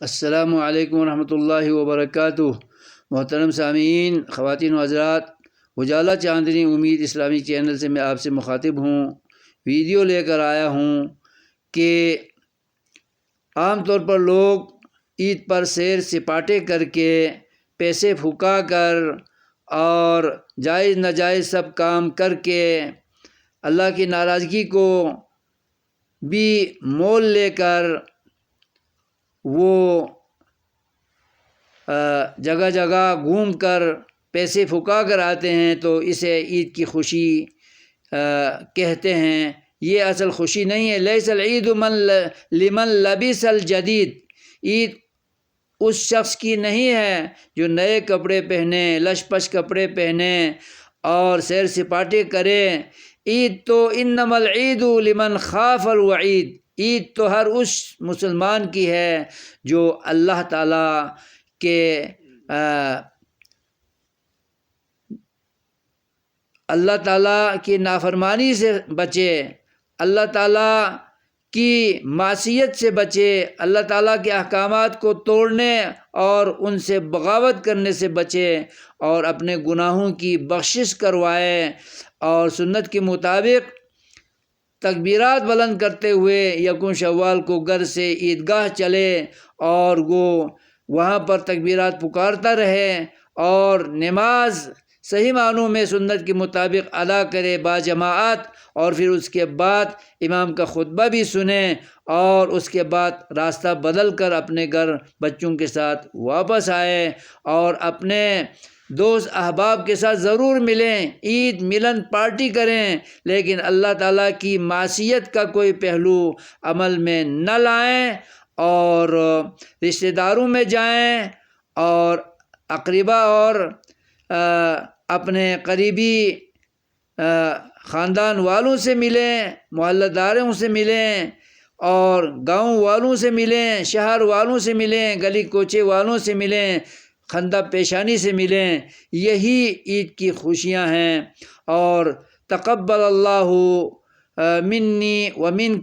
السلام علیکم ورحمۃ اللہ وبرکاتہ۔ محترم سامعین، خواتین و حضرات، اجالا چاندنی امید اسلامی چینل سے میں آپ سے مخاطب ہوں۔ ویڈیو لے کر آیا ہوں کہ عام طور پر لوگ عید پر سیر سپاٹے کر کے، پیسے پھکا کر اور جائز ناجائز سب کام کر کے اللہ کی ناراضگی کو بھی مول لے کر وہ جگہ جگہ گھوم کر پیسے پھکا کر آتے ہیں، تو اسے عید کی خوشی کہتے ہیں۔ یہ اصل خوشی نہیں ہے۔ لیس العید لمن لبس الجدید، عید اس شخص کی نہیں ہے جو نئے کپڑے پہنے، لش پش کپڑے پہنے اور سیر سپاٹے کرے۔ عید تو انما العید لمن خاف الوعید، عید تو ہر اس مسلمان کی ہے جو اللہ تعالیٰ کے اللہ تعالیٰ کی نافرمانی سے بچے، اللہ تعالیٰ کی معصیت سے بچے، اللہ تعالیٰ کے احکامات کو توڑنے اور ان سے بغاوت کرنے سے بچے، اور اپنے گناہوں کی بخشش کروائے، اور سنت کے مطابق تکبیرات بلند کرتے ہوئے یکم شوال کو گھر سے عیدگاہ چلے اور وہ وہاں پر تکبیرات پکارتا رہے اور نماز صحیح معنوں میں سنت کے مطابق ادا کرے باجماعت، اور پھر اس کے بعد امام کا خطبہ بھی سنیں، اور اس کے بعد راستہ بدل کر اپنے گھر بچوں کے ساتھ واپس آئے اور اپنے دوست احباب کے ساتھ ضرور ملیں، عید ملن پارٹی کریں، لیکن اللہ تعالیٰ کی معصیت کا کوئی پہلو عمل میں نہ لائیں، اور رشتہ داروں میں جائیں اور اقربا اور اپنے قریبی خاندان والوں سے ملیں، محلہ داروں سے ملیں، اور گاؤں والوں سے ملیں، شہر والوں سے ملیں، گلی کوچے والوں سے ملیں، خندہ پیشانی سے ملیں۔ یہی عید کی خوشیاں ہیں۔ اور تقبل اللہ منی و منک